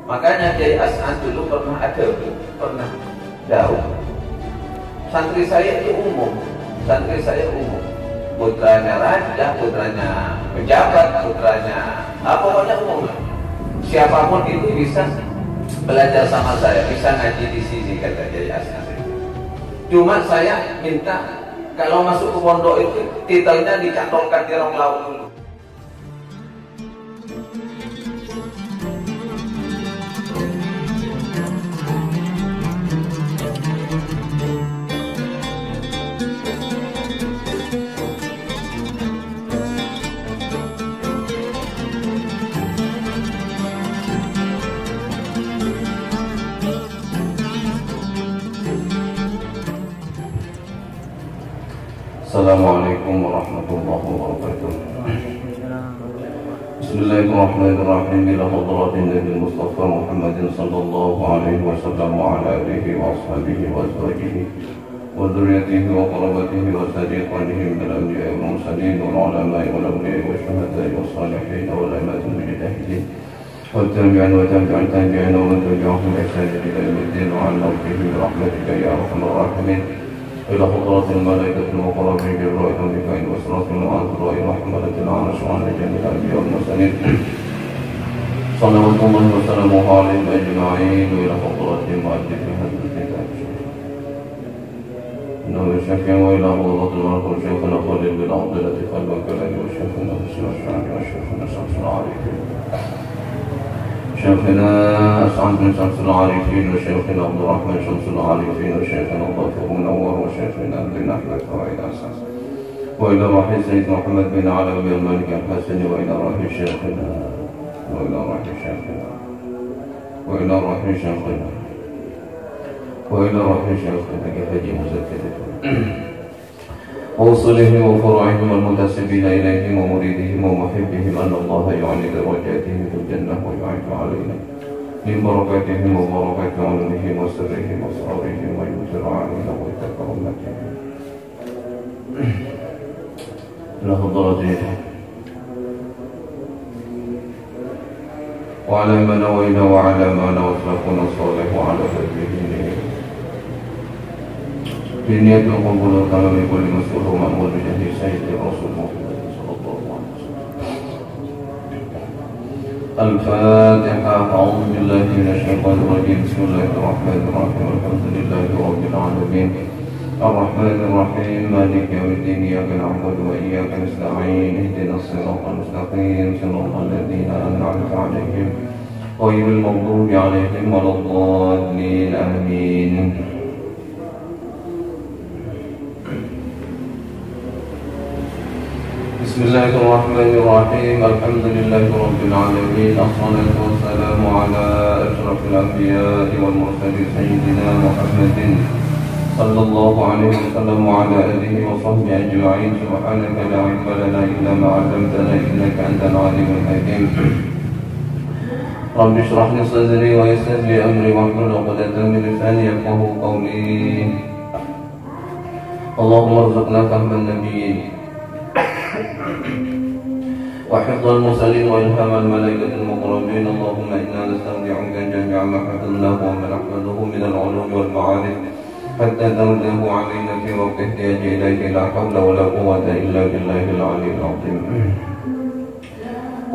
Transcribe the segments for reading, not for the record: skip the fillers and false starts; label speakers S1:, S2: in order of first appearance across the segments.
S1: Makanya Kiai As'ad dulu pernah jauh. Santri saya itu umum, putranya raja, putranya pejabat, putranya pokoknya umum lah. Siapapun itu bisa belajar sama saya, bisa ngaji di sini, kata Kiai As'ad. Cuma saya minta kalau masuk ke pondok itu titelnya dicantolkan di rong laut dulu.
S2: Assalamualaikum warahmatullahi wabarakatuh. Bismillahirrahmanirrahim. Ila hadratin Nabi Mustafa Muhammadin sallallahu alaihi wasallam wa ala alihi wa ashabihi wa azwajihi wa dhurriyyatihi wa qarabatihi wa sadiqanihi min al-anbiya'i wal mursalin wal ulama'i wal awliya'i wa syuhada'i was salihin wal a'immatil mujtahidin wa tabi'in wa tabi'in tabi'in wa man tabi'ahum bi ihsan ila yaumiddin wa 'ala alihi bi rahmatika ya arhamar rahimin. إلى حضرات الملائكة المقربين بالرؤية والميكائيل وإسراف وأنذراء وحملة العرش وعلى جميع الأنبياء والمرسلين صلوات الله وسلامه عليهم أجمعين. وإلى حضرات مؤلف هذا الكتاب إنه الشافعي وإلى حضرات الملك وشيخنا خليل بن عبد اللطيف البكالي وشيخنا حسين الشافعي وشيخنا شمس العارفين شيخنا أسعد بن شمس العارفين وشيخنا عبد الرحمن شمس العارفين وشيخنا الظافر منور وشيخنا بن أحمد فوائد أساس وإلى روح سيد محمد بن علوي الملك الحسن وإلى روح شيخنا كحج مزكد ووصلهم وفرعهم والمنتسبين إليهم ومريدهم ومحبهم أن الله يعلي درجاتهم في الجنة ويعيد علينا من بركاتهم وبركات علمهم وسرهم وأسرارهم ويؤثر علينا ويتكرمتهم له درجات وعلى ما نوينا وعلى ما نوفقنا الصالح وعلى تدبيره بنية قبول الكلام كل مسؤول ومأمول بجهد سيد الرسول محمد صلى الله عليه وسلم. الفاتحة. أعوذ بالله من الشيطان الرجيم. بسم الله الرحمن الرحيم. الحمد لله رب العالمين الرحمن الرحيم مالك يوم الدين. إياك نعبد وإياك نستعين. اهدنا الصراط المستقيم صراط الذين أنعمت عليهم غير المغضوب عليهم ولا الضالين. آمين. بسم الله الرحمن الرحيم. الحمد لله رب العالمين. الصلاة والسلام على أشرف الأنبياء والمرسلين سيدنا محمد صلى الله عليه وسلم وعلى آله وصحبه أجمعين. سبحانك لا علم لنا إلا ما علمتنا إنك أنت العليم الحكيم. رب اشرح لي صدري ويسر لي أمري واحلل عقدة من لساني يفقهوا قولي. اللهم ارزقنا فهم النبيين وحفظ المرسلين وإلهام الملائكة المقربين. اللهم إنا نستودعك جميع ما حفظناه وما نحفظه من العلوم والمعارف حتى ترده علينا في وقت احتياج إليك. لا حول ولا قوة إلا بالله العلي العظيم.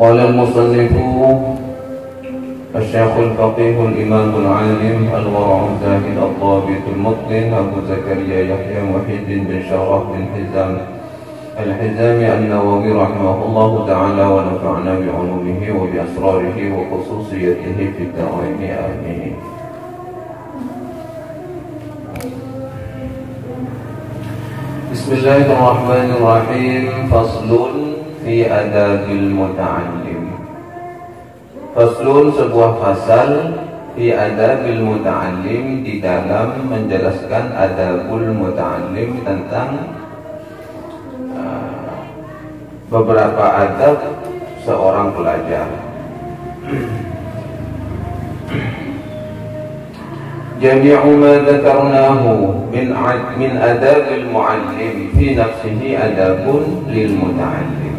S2: قال المصنف الشيخ الفقيه الإمام العالم الورع الزاهد الضابط المتقن أبو زكريا يحيى محي الدين بن شرف بن حزام الحزامي النووي رحمه الله تعالى ونفعنا بعلومه وبأسراره وخصوصيته في الدارين آمين. بسم الله الرحمن الرحيم. فصل في آداب المتعلم. Faslun, sebuah fasal fi adabil muta'allim, di dalam menjelaskan adabul muta'allim, tentang beberapa adab seorang pelajar. Jami'u ma dzakarnahu min adabil mu'allim fi nafsihi adabun lil muta'allim.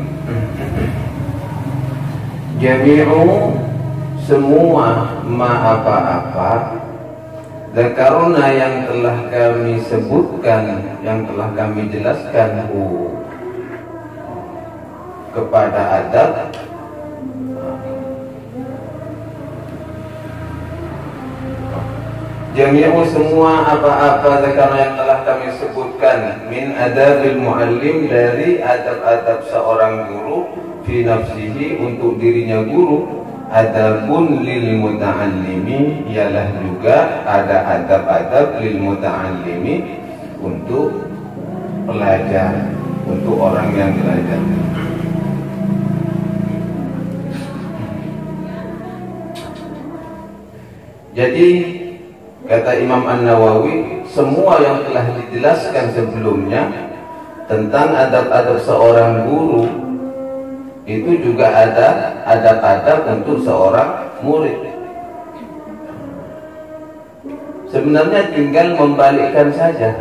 S2: Jami'u,
S1: semua apa-apa zakaruna yang telah kami sebutkan, yang telah kami jelaskan kepada adab, jami'u semua apa-apa zakaruna yang telah kami sebutkan min adabil muallim, dari adab-adab seorang guru, fi nafsihi untuk dirinya guru, adabun lil muta'allimi, ialah juga ada adab-adab lil muta'allimi untuk pelajar, untuk orang yang belajar. Jadi kata Imam An-Nawawi, semua yang telah dijelaskan sebelumnya tentang adab-adab seorang guru itu juga ada adab-adab untuk seorang murid. Sebenarnya tinggal membalikkan saja.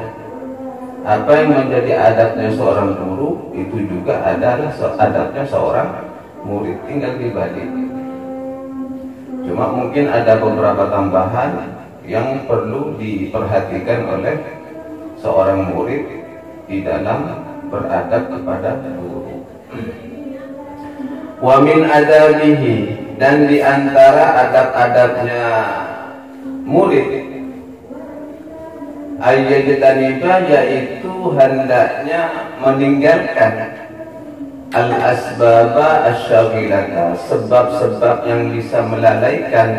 S1: Apa yang menjadi adabnya seorang guru itu juga adalah adabnya seorang murid, tinggal dibalik. Cuma mungkin ada beberapa tambahan yang perlu diperhatikan oleh seorang murid di dalam beradab kepada guru. Wa min adabihi, dan di antara adab-adabnya murid, ayyajtaniba, yaitu hendaknya meninggalkan al-asbaba asyaghilata, sebab-sebab yang bisa melalaikan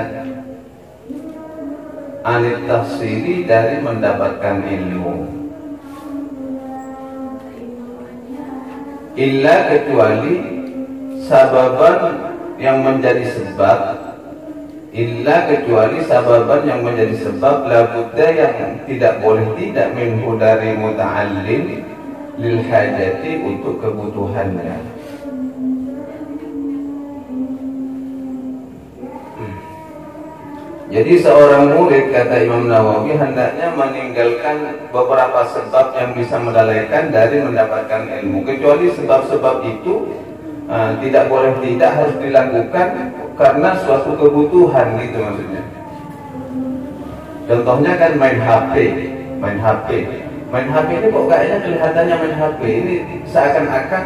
S1: anit tahsili, dari mendapatkan ilmu, illa, kecuali sababan yang menjadi sebab, illa, kecuali sababan yang menjadi sebab, labudda, yang tidak boleh tidak, minhu, dari muta'allim, lil hajati, untuk kebutuhannya. Jadi seorang murid, kata Imam Nawawi, hendaknya meninggalkan beberapa sebab yang bisa melalaikan dari mendapatkan ilmu, kecuali sebab-sebab itu tidak boleh tidak, harus dilakukan karena suatu kebutuhan, gitu maksudnya. Contohnya kan main HP ini kok kayaknya kelihatannya main HP ini seakan-akan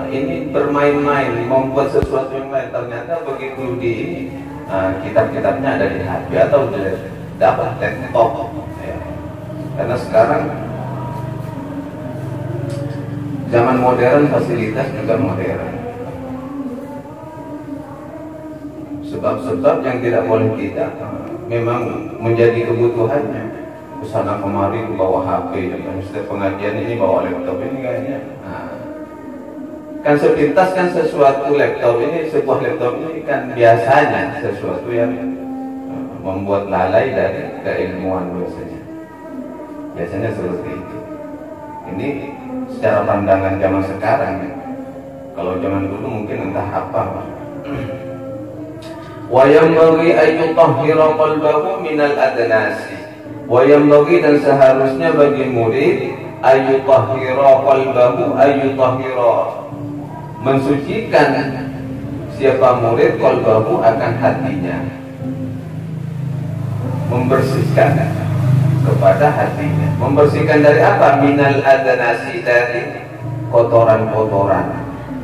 S1: ini bermain-main, membuat sesuatu yang lain. Ternyata begitu di kitab-kitabnya ada di HP atau dapat laptop, ya. Karena sekarang zaman modern, fasilitas juga modern. Sebab-sebab yang tidak boleh kita memang menjadi kebutuhannya. Kesana kemari bawa HP, dan setiap pengajian ini bawa laptop ini kayaknya. Kan sepintas kan sesuatu laptop ini, sebuah laptop ini kan biasanya sesuatu yang membuat lalai dari keilmuan biasanya seperti itu. Ini secara pandangan zaman sekarang, ya. Kalau zaman dulu mungkin entah apa. Wa yanbaghi an yutahhira qalbahu minal adnasi. Wa yanbaghi, dan seharusnya bagi murid, an yutahhira qalbahu, an yutahhira, mensucikan siapa murid, qalbahu, akan hatinya, membersihkan kepada hatinya. Membersihkan dari apa? Minal adnasi, dari kotoran-kotoran.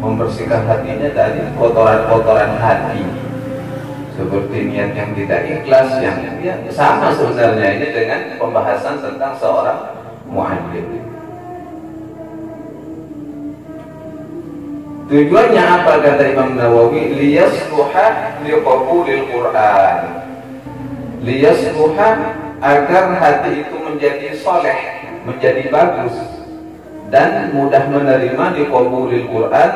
S1: Membersihkan hatinya dari kotoran-kotoran hati, seperti niat yang tidak ikhlas, yang ya, sama sebenarnya ini dengan pembahasan tentang seorang muallim. Tujuannya apa, kata Imam Nawawi? Liyasluha liqabulil Quran. Liyasluha, agar hati itu menjadi soleh, menjadi bagus dan mudah menerima liqabulil Quran,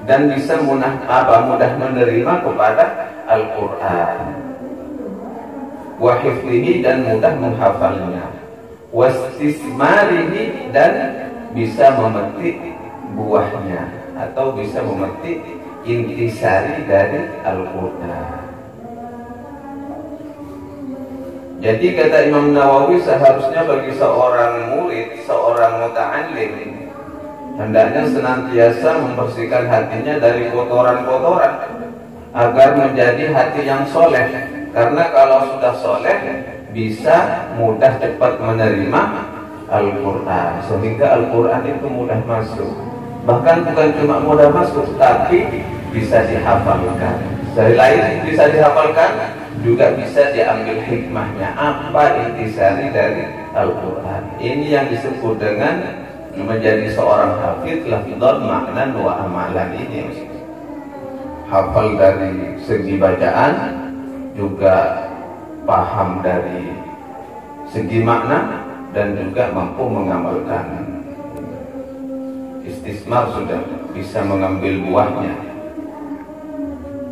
S1: dan bisa mudah menerima kepada Al-Quran, wa hifdhihi, dan mudah menghafalnya, wastismarihi, dan bisa memetik buahnya atau bisa memetik intisari dari Al-Quran. Jadi kata Imam Nawawi, seharusnya bagi seorang murid, seorang muta'allim, hendaknya senantiasa membersihkan hatinya dari kotoran-kotoran. agar menjadi hati yang soleh. Karena kalau sudah soleh bisa mudah cepat menerima Al-Quran, sehingga Al-Quran itu mudah masuk. Bahkan bukan cuma mudah masuk, tapi bisa dihafalkan. Selain bisa dihafalkan, juga bisa diambil hikmahnya, apa intisari dari Al-Quran. Ini yang disebut dengan menjadi seorang hafidh lafidhan maknan wa amalan. Ini hafal dari segi bacaan, juga paham dari segi makna, dan juga mampu mengamalkan. Istismar sudah bisa mengambil buahnya.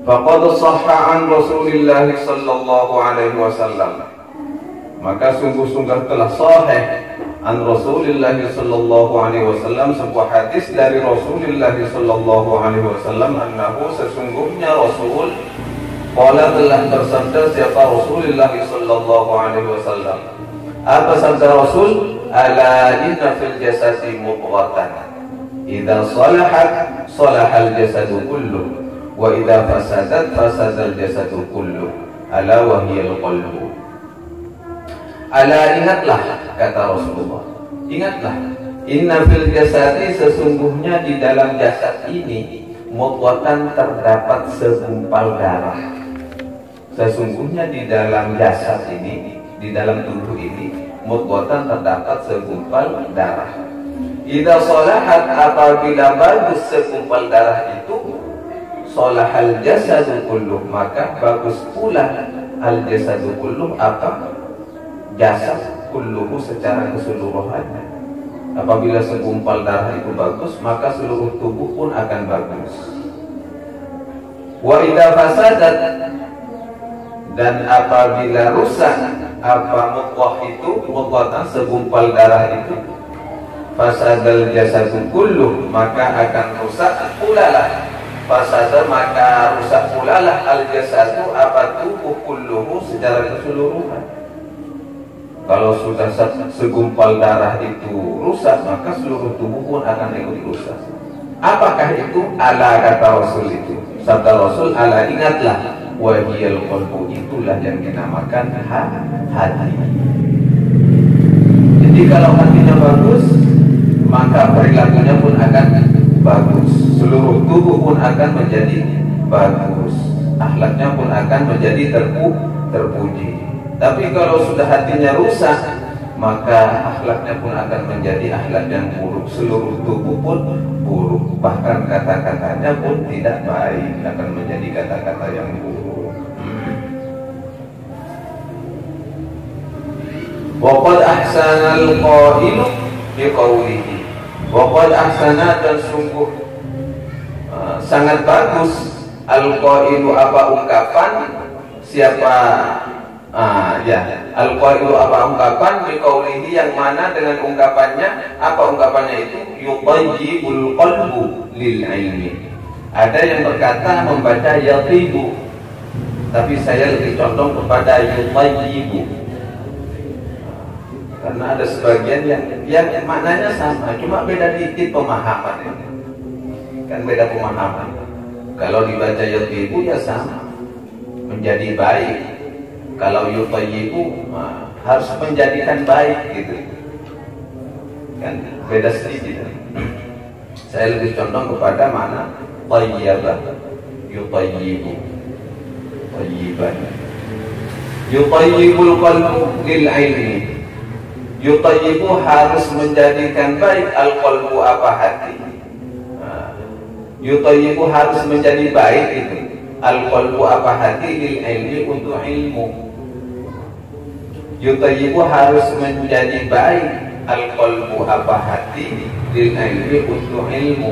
S1: Faqad sahha an Rasulillah sallallahu alaihi wasallam, maka sungguh-sungguh telah sahih an Rasulillah sallallahu alaihi wasallam, sebuah hadis dari Rasulullah sallallahu alaihi wasallam, annahu, sesungguhnya Rasul, qala, telah bersabda siapa Rasulullah sallallahu alaihi wasallam. Apa sabda Rasul? Ala inna fil jasadi mudghatan idza salahat salahal jasadu kulluh wa idza fasadat fasadal jasadu kulluh ala wa hiyal qalbu. Ala, ingatlah, kata Rasulullah, ingatlah, inna fil jasadi, sesungguhnya di dalam jasad ini, mudghatan, terdapat segumpal darah. Sesungguhnya di dalam jasad ini, di dalam tubuh ini, mudghatan, terdapat segumpal darah. Idza salahat, apabila bagus segumpal darah itu, salahal jasadu kulluh, maka bagus pula al jasadu kulluh, apa? Jasad kulluhu, secara keseluruhannya. Apabila segumpal darah itu bagus, maka seluruh tubuh pun akan bagus. Wa idza fasadat, dan apabila rusak apa mudghah itu, mudghatan, segumpal darah itu, fasadal jasadu kulluh, maka akan rusak pula lah. Fasada, maka rusak pula lah al jasadu, apa tubuh, kulluhu, secara keseluruhan. Kalau sudah segumpal darah itu rusak, maka seluruh tubuh pun akan ikut rusak. Apakah itu? Ala, kata Rasul itu, sabda Rasul, ala, ingatlah, wahiyal qalbu, itulah yang dinamakan hati. Jadi kalau hatinya bagus, maka perilakunya pun akan bagus, seluruh tubuh pun akan menjadi bagus, akhlaknya pun akan menjadi terpuji. Tapi kalau sudah hatinya rusak, maka akhlaknya pun akan menjadi akhlak yang buruk, seluruh tubuh pun buruk, bahkan kata-katanya pun tidak baik, akan menjadi kata-kata yang buruk. Waqad ahsanal qailu biqaulihi, waqad ahsana, dan sungguh sangat bagus al-qailu, apa ungkapan siapa al-qailu, apa ungkapan biqaulihi, yang mana dengan ungkapannya, apa ungkapannya itu? Yutayyibul qalbu lil ilmi. Ada yang berkata membaca yatibu, tapi saya lebih condong kepada yutayyibu, karena ada sebagian yang maknanya sama, cuma beda dikit pemahaman. Kan beda pemahaman. Kalau dibaca yatibu ya sama, menjadi baik. Kalau yutayyibu harus menjadikan baik, gitu. Kan beda sedikit. Saya lebih condong kepada mana tayyibah, yutayyibu, tayyiban. Yutayyibul qalbu lil ilmi, yutayyibu, harus menjadikan baik al-qalbu, apa hati. Yutayyibu, harus menjadi baik itu al-qalbu, apa hati, lil ilmi, untuk ilmu. Yutayyibu, harus menjadi baik al-qalbu, apa hati, lil ilmi, untuk ilmu.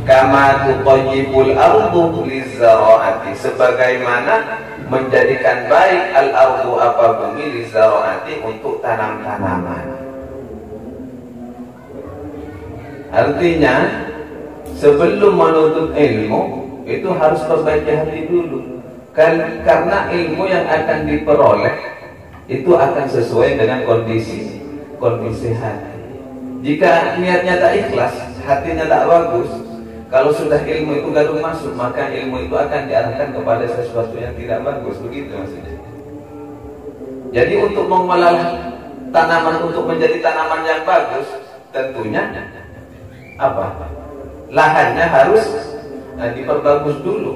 S1: Kama tutayyibul ardu lizzaraati, sebagaimana menjadikan baik al-ardu, apa bumi, lizzaraati, untuk tanam-tanaman. Artinya sebelum menuntut ilmu itu harus perbaiki hati dulu, karena ilmu yang akan diperoleh itu akan sesuai dengan kondisi hati. Jika niatnya tak ikhlas, hatinya tak bagus, Kalau sudah ilmu itu gaduh masuk, maka ilmu itu akan diarahkan kepada sesuatu yang tidak bagus, begitu maksudnya. Jadi untuk mengolah tanaman untuk menjadi tanaman yang bagus, tentunya apa? Lahannya harus diperbagus dulu.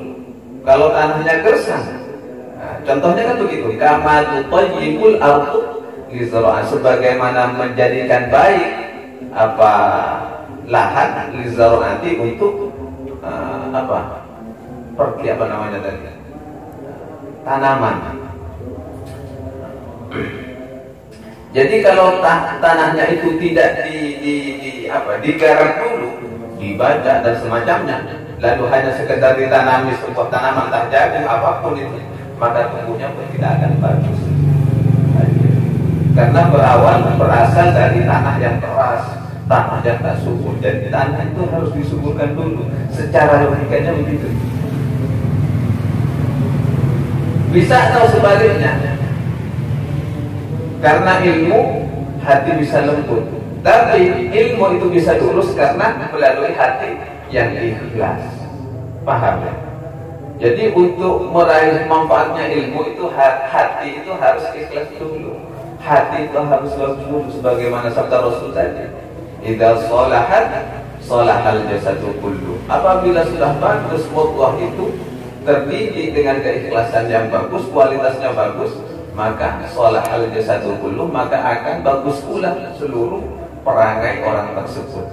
S1: Kalau tanahnya gersang, contohnya kan begitu. Kama tutayyibul ardu lizra'a, sebagaimana menjadikan baik apa lahan lizra'ati untuk pergi apa namanya tadi, tanaman. Jadi kalau tanahnya itu tidak digarap dulu, dibaca dan semacamnya, lalu hanya sekedar ditanami sebuah tanaman entah jagung apapun itu, maka tumbuhnya pun tidak akan bagus. Karena berasal dari tanah yang keras, tanah yang tak subur. Jadi tanah itu harus disuburkan dulu. Secara logikanya begitu. Bisa atau sebaliknya. Karena ilmu, hati bisa lembut. Tapi ilmu itu bisa lurus karena melalui hati yang ikhlas. Paham ya? Jadi untuk meraih manfaatnya ilmu itu, hati itu harus ikhlas dulu. Hati itu harus bagus dulu, sebagaimana sabda Rasul tadi. Idza shalahat shalahal jasadu kullu. Apabila sudah bagus mudghah itu terdidik dengan keikhlasan yang bagus, kualitasnya bagus, maka shalahal jasadu kullu, maka akan bagus pula seluruh perangai orang tersebut,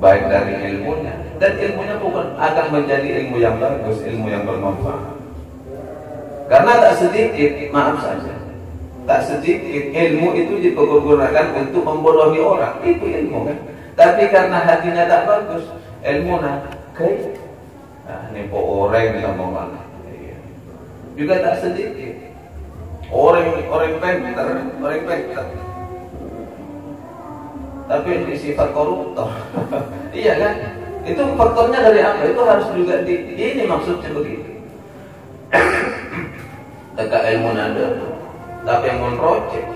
S1: baik dari ilmunya, dan ilmunya bukan akan menjadi ilmu yang bagus, ilmu yang bermanfaat. Karena tak sedikit, maaf saja, tak sedikit ilmu itu dipergunakan untuk membodohi orang, itu ilmu kan. Tapi karena hatinya tak bagus, ilmu kayak nipu orang sama mana, juga tak sedikit orang pintar, tapi ini sifat koruptor. Iya kan? Itu faktornya dari apa? Itu harus juga ini maksudnya begitu. Teka ilmu nada, tapi yang menrojek.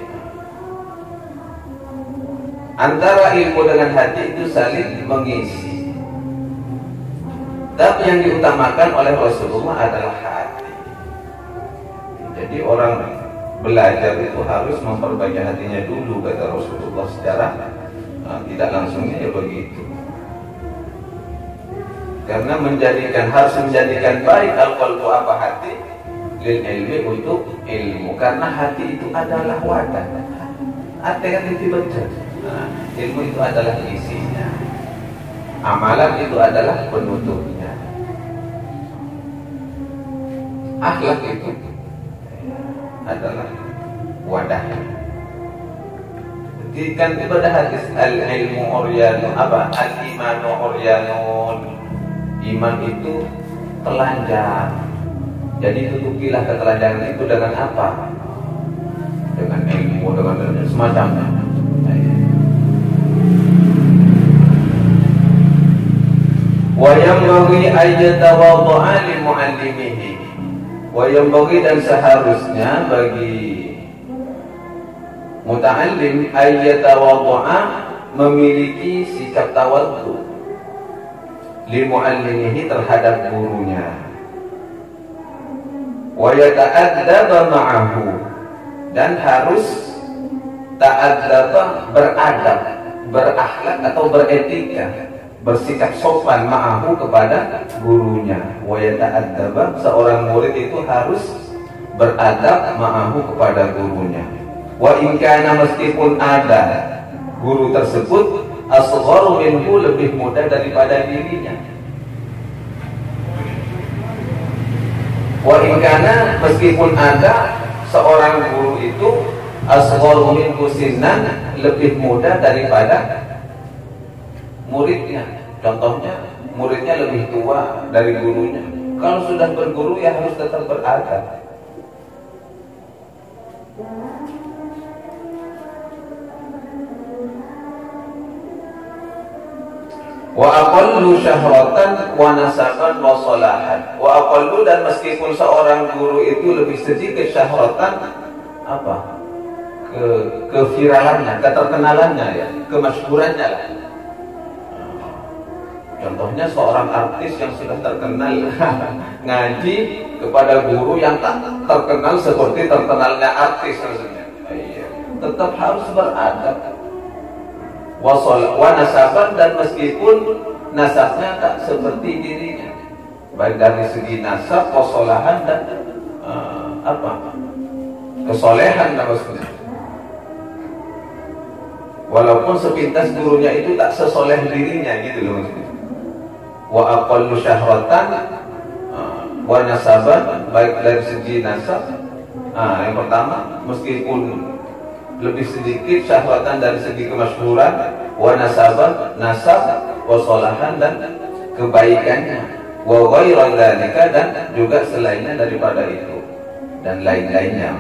S1: Antara ilmu dengan hati itu saling mengisi. Tapi yang diutamakan oleh Rasulullah adalah hati. Jadi orang belajar itu harus memperbaiki hatinya dulu, kata Rasulullah, secara tidak langsungnya ya begitu. Karena harus menjadikan baik al-qalbu apa hati lil ilmi untuk ilmu. Karena hati itu adalah wadah. Hati kan itu baca. Ilmu itu adalah isinya. Amalan itu adalah penutupnya. Akhlak itu adalah wadahnya. Kan ibadah hadis al-ilmu uryanun, al-imanu uryanun. Iman itu telanjang. Jadi tutupilah ketelanjangan itu dengan apa? Dengan ilmu, dengan semacamnya. Wa yanbaghi ayyatawadda'a li mu'allimihi. Wa yanbaghi, dan seharusnya bagi muta'allim ayyatawadda'a, memiliki sikap tawaddu li mu'allimihi, terhadap gurunya. Wa yata'addaba ma'ahu, dan harus ta'addaba, beradab, berakhlak atau beretika, bersikap sopan ma'ahu, kepada gurunya. Wa yata'addaba, seorang murid itu harus beradab ma'ahu, kepada gurunya. Wa in kana, meskipun ada guru tersebut asgharu minhu, lebih muda daripada dirinya. Wa in kana, meskipun ada seorang guru itu asgharu minhu sinnan, lebih muda daripada muridnya. Contohnya muridnya lebih tua dari gurunya. Kalau sudah berguru ya harus tetap beradab. Wa aqallu syahratan wa nasaban wa salahan. Wa aqallu, dan meskipun seorang guru itu lebih sedikit syahratan, keviralannya, keterkenalannya ya, kemasyhurannya lah. Contohnya seorang artis yang sudah terkenal ngaji kepada guru yang tak terkenal seperti terkenalnya artis maksudnya. Tetap harus beradab. Wa nasaban, dan meskipun nasabnya tak seperti dirinya, baik dari segi nasab, wasolahan dan kesolehan maksudnya. Walaupun sepintas gurunya itu tak sesoleh dirinya gitu loh maksudnya. Wa aqallu syahratan wa nasaban, baik dari segi nasab. Yang pertama, meskipun lebih sedikit syahwatan dari segi kemasyhuran, wa nasaban, nasab, wa sholahan, dan kebaikannya, wa ghairu dzalika, dan juga selainnya daripada itu dan lain-lainnya.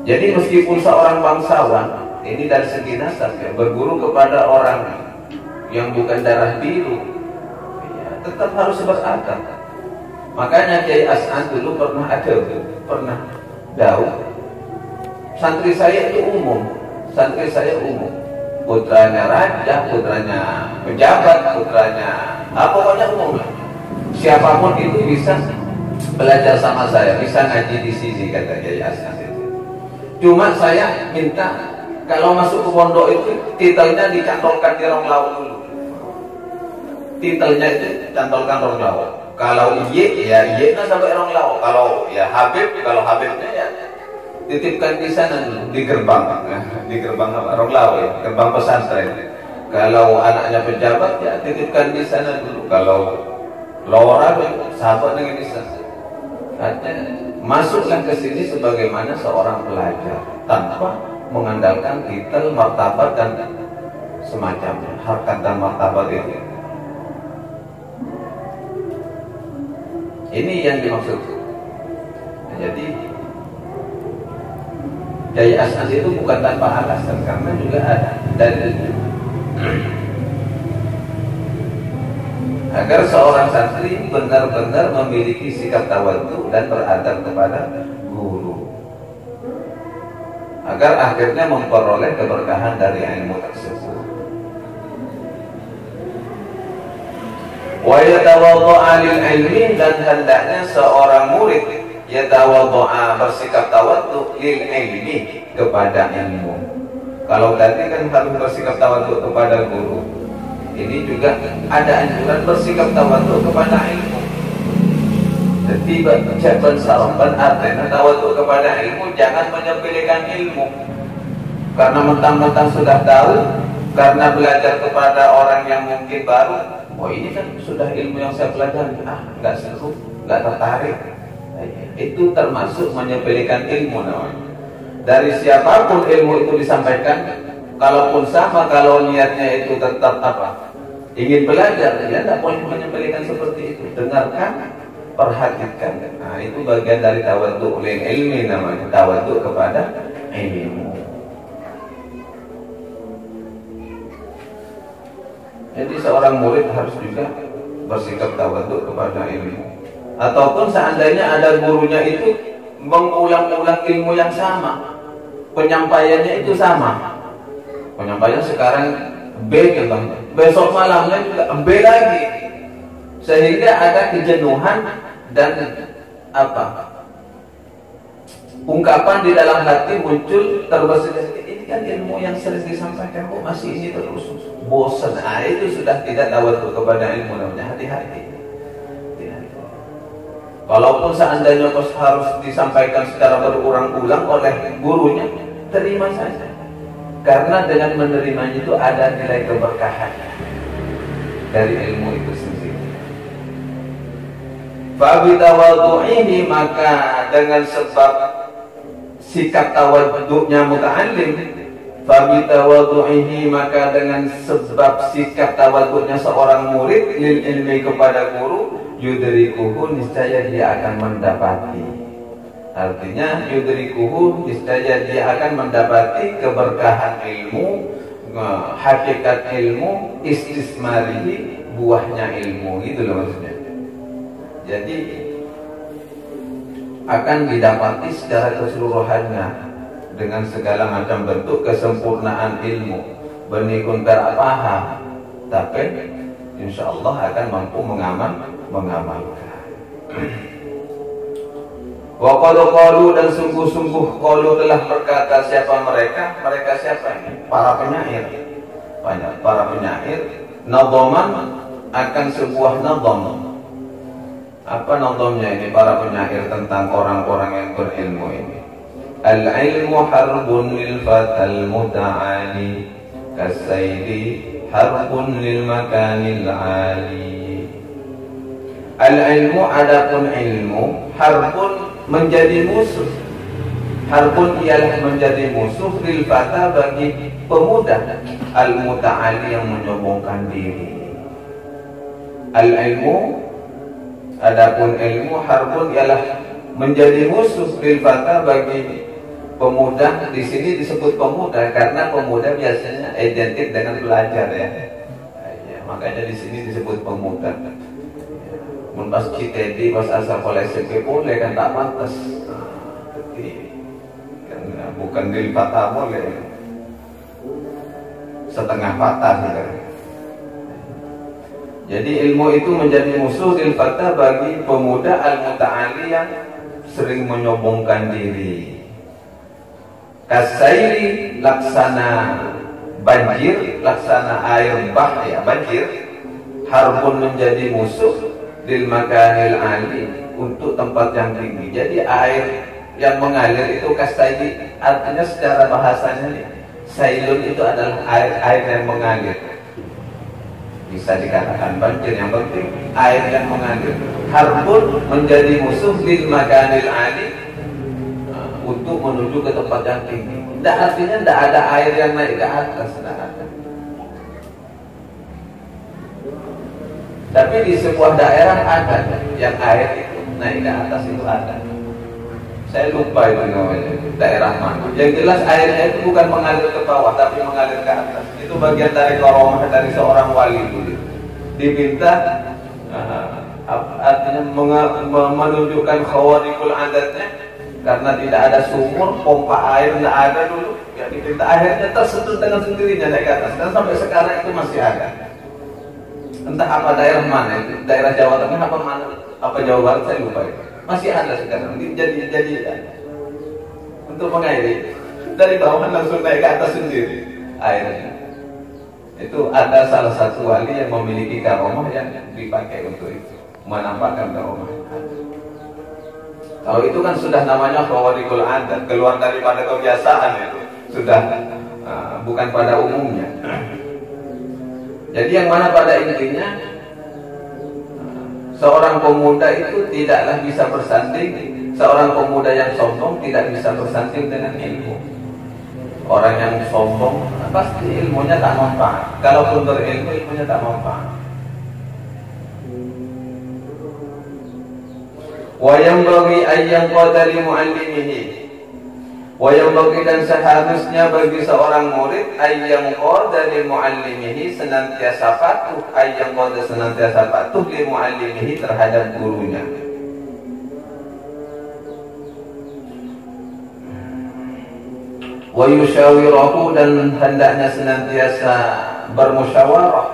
S1: Jadi meskipun seorang bangsawan ini dari segi nasab ya, berguru kepada orang yang bukan darah biru, ya, tetap harus beradab. Makanya Kiai As'ad dulu pernah jauh. Santri saya itu umum, putranya raja, putranya pejabat, putranya pokoknya umum lah. Siapapun itu bisa belajar sama saya, bisa ngaji di sini, kata Kiai As'ad itu. Cuma saya minta kalau masuk ke pondok itu titelnya dicantolkan di rong laut dulu. Titelnya itu cantolkan rong laut. Kalau iye ya iye sampai rong laut. Kalau ya Habibnya ya titipkan di sana dulu, di gerbang rong laut ya, gerbang pesantren. Kalau anaknya pejabat ya titipkan di sana dulu. Kalau lora sahabat dengan di sana. Artinya masuklah ke sini sebagaimana seorang pelajar tanpa mengandalkan titel, martabat, dan semacamnya, harkat dan martabat itu. Ini yang dimaksud. Jadi Kiai As'ad itu bukan tanpa alasan, karena juga ada dalilnya. Agar seorang santri benar-benar memiliki sikap tawadhu dan beradab kepada guru, agar akhirnya memperoleh keberkahan dari ilmu tersebut. Wa yatawaddu'a lil ilmi, dan hendaknya seorang murid yatawaddu'a, bersikap tawadhu, lil ilmi, kepada ilmu. Kalau tadi kan harus bersikap tawadhu kepada guru, ini juga ada anjuran bersikap tawadhu kepada ilmu. Jadi ucapan sarapan artinya tawadhu kepada ilmu, jangan menyepelekan ilmu. Karena mentang-mentang sudah tahu, karena belajar kepada orang yang mungkin baru, oh ini kan sudah ilmu yang saya pelajari, nggak seru, nggak tertarik. Itu termasuk menyepelekan ilmu namanya. Dari siapapun ilmu itu disampaikan, kalaupun sama, kalau niatnya itu tetap ingin belajar, ya tidak boleh menyepelekan seperti itu. Dengarkan, perhatikan. Itu bagian dari tawadhu lil ilmi namanya, tawadhu kepada ilmu. Jadi seorang murid harus juga bersikap tawadhu kepada ilmu. Ataupun seandainya ada gurunya itu mengulang-ulang ilmu yang sama, penyampaiannya itu sama. Penyampaian sekarang B kan, besok malamnya juga B lagi, sehingga ada kejenuhan dan ungkapan di dalam hati muncul terbesit, ini kan ilmu yang sering disampaikan, kok masih ini terus, bosan. Itu sudah tidak tawadhu kepada ilmu namanya. Hati-hati. Walaupun seandainya harus disampaikan secara berulang-ulang oleh gurunya, terima saja. Karena dengan menerimanya itu ada nilai keberkahan dari ilmu itu sendiri. Fabi tawadhu'ihi, maka dengan sebab sikap tawadhu'nya muta'allim, fabi tawadhu'ihi, maka dengan sebab sikap tawadhu'nya seorang murid lil ilmi kepada guru, yudrikuhu, niscaya dia akan mendapati. Artinya yudrikuhu, niscaya dia akan mendapati keberkahan ilmu, hakikat ilmu, istismarihi, buahnya ilmu. Itu loh maksudnya. Jadi akan didapati secara keseluruhannya dengan segala macam bentuk kesempurnaan ilmu. Benikun paham, tapi insya Allah akan mampu mengamalkan. Wa qalu dan sungguh-sungguh qalu telah berkata siapa mereka? Mereka siapa ini? Para penyair. Para penyair nadhaman akan sebuah nadham. Apa nadhamnya ini para penyair tentang orang-orang yang berilmu ini? Al-ilmu harbun lil fatal muta'ali kasaydi harbun lil makanil ali. Al-ilmu adapun ilmu harbun menjadi musuh. Harbun ialah menjadi musuh lil fata bagi pemuda al-muta'ali yang menyombongkan diri. Al-ilmu adapun ilmu harbun ialah menjadi musuh lil fata bagi pemuda. Di sini disebut pemuda karena pemuda biasanya identik dengan belajar ya. Makanya di sini disebut pemuda. Pas kita di pas asal oleh SMP boleh kan tak pantas. Bukan lil fata boleh. Setengah patah gitu. Jadi ilmu itu menjadi musuh lil fata bagi pemuda al-muta'ali yang sering menyombongkan diri. Kasairi laksana banjir, laksana air bah ya banjir. Harbun menjadi musuh lil makanil ali untuk tempat yang tinggi. Jadi air yang mengalir itu kasairi, artinya secara bahasanya nih, sailun itu adalah air yang mengalir. Bisa dikatakan banjir, yang penting air yang mengalir. Harbun menjadi musuh lil makanil ali untuk menuju ke tempat yang tinggi. Tidak artinya tidak ada air yang naik ke atas, tidak ada. Tapi di sebuah daerah ada yang air itu naik ke atas, itu ada. Saya lupa itu namanya, daerah mana. Yang jelas airnya itu bukan mengalir ke bawah, tapi mengalir ke atas. Itu bagian dari karomah dari seorang wali dulu. Diminta, artinya menunjukkan khawarikul adatnya. Karena tidak ada sumur, pompa air tidak ada dulu. Ya diminta airnya tersentuh dengan sendirinya naik ke atas. Dan sampai sekarang itu masih ada. Entah apa daerah mana itu, daerah Jawa Tengah apa mana, apa Jawa Barat saya lupa itu. Masih ada sekarang. Jadi untuk mengairi dari bawah langsung naik ke atas sendiri airnya. Itu ada salah satu wali yang memiliki karomah yang dipakai untuk itu, menampakkan karomah. Kalau itu kan sudah namanya khawarikul adat, keluar daripada kebiasaan itu, sudah bukan pada umumnya. Jadi yang mana pada intinya seorang pemuda itu tidaklah bisa bersanding, seorang pemuda yang sombong tidak bisa bersanding dengan ilmu. Orang yang sombong pasti ilmunya tak manfaat. Kalaupun berilmu, ilmunya tak manfaat. Wa yanbaghi an yanqada li muallimihi. Wa yanbaghi dan seharusnya bagi seorang murid an yanqada li muallimihi, senantiasa patuh, an yanqada senantiasa patuh li muallimihi terhadap gurunya. Wa yushawirahu dan hendaknya senantiasa bermusyawarah.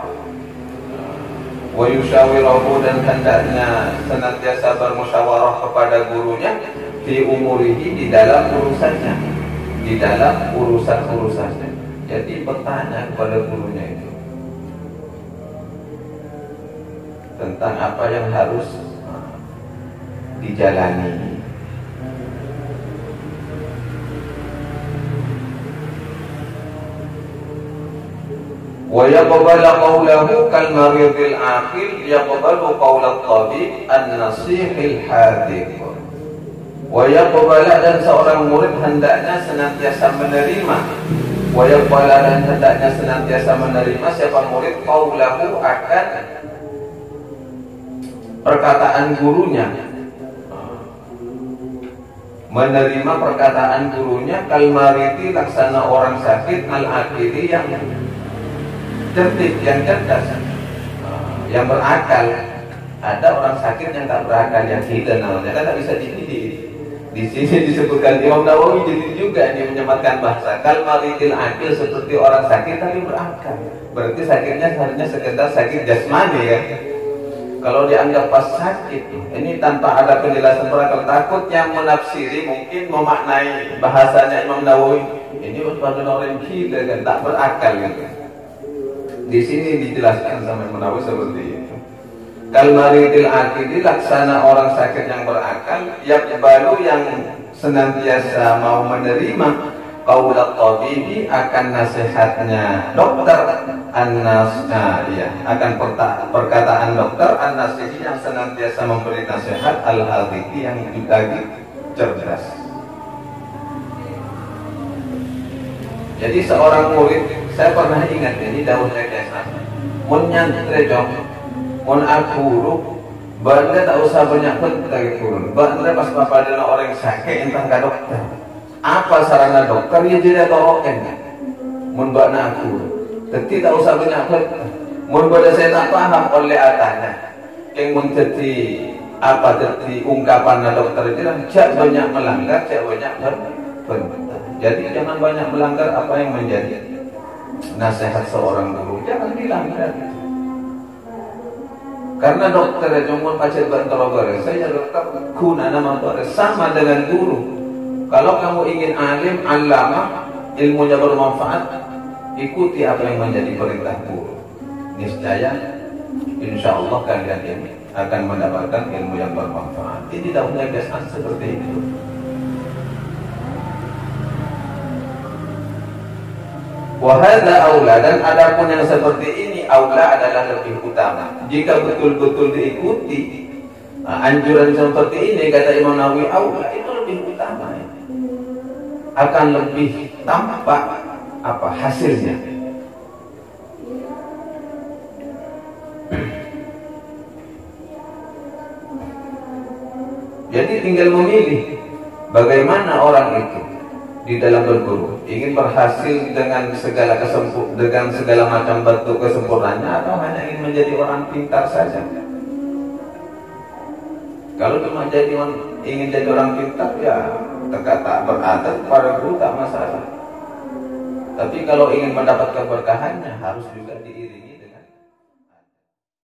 S1: Wa yushawirahu dan hendaknya senantiasa bermusyawarah kepada gurunya fi umurihi, di dalam urusannya, di dalam urusan-urusannya. Jadi bertanya kepada gurunya itu tentang apa yang harus dijalani. Wa yaqbalu qawlahu kal maridil aqil yaqbalu qawla at-tabib an-nasihil hadith. Wa yaqbalu dan seorang murid hendaknya senantiasa menerima. Wa yaqbalu dan hendaknya senantiasa menerima siapa murid qawlahu akan perkataan gurunya. Menerima perkataan gurunya kal maridi laksana orang sakit al-aqili yang cerdik, yang cerdas, yang berakal. Ada orang sakit yang tak berakal, yang hidden namanya, kan tak bisa dididik. Di sini disebutkan Imam Nawawi jadi juga dia menyematkan bahasa kal maridil akil, seperti orang sakit tapi berakal. Berarti sakitnya seharusnya sekedar sakit jasmani ya. Kalau dianggap pas sakit, ini tanpa ada penjelasan berakal, takut yang menafsiri mungkin memaknai bahasanya Imam Nawawi ini pada orang gila kan, tak berakal gitu. Di sini dijelaskan sama Imam Nawawi seperti itu. Kal maridil akil, laksana orang sakit yang berakal, baru yang senantiasa mau menerima qaulat tabibi, akan nasihatnya dokter, akan perkataan dokter an-nasihi yang senantiasa memberi nasihat al-hadiki yang lagi cerdas. Jadi seorang murid, saya pernah ingat ini daunnya Kiai mun nyantre jong mun akuru banda tak usah banyak penting turun banda pas bapak adalah orang yang sakit entah ke dokter apa sarana dokter ya tidak tahukan mun banda akuru tapi tak usah banyak penting mun banda saya tak paham oleh atanya yang menjadi apa jadi ungkapan dokter itu jangan banyak melanggar, jangan banyak berbentang. Jadi jangan banyak melanggar apa yang menjadi nasihat seorang guru, jangan dilanggar. Karena dokter cuma pacet berterobor, saya dokter guna nama dokter sama dengan guru. Kalau kamu ingin alim, alama, ilmunya bermanfaat, ikuti apa yang menjadi perintah guru. Niscaya, insya Allah kalian ini akan mendapatkan ilmu yang bermanfaat. Ini daunnya kesan seperti itu. Wahada aula, dan adapun yang seperti ini aula adalah lebih utama. Jika betul-betul diikuti anjuran seperti ini, kata Imam Nawawi, aula itu lebih utama, akan lebih tampak apa hasilnya. Jadi tinggal memilih bagaimana orang itu di dalam berguru, ingin berhasil dengan segala macam bentuk kesempurnaannya, atau hanya ingin menjadi orang pintar saja. Kalau cuma ingin jadi orang pintar, ya tak beradab pada guru tak masalah. Tapi kalau ingin mendapat keberkahannya, harus juga diiringi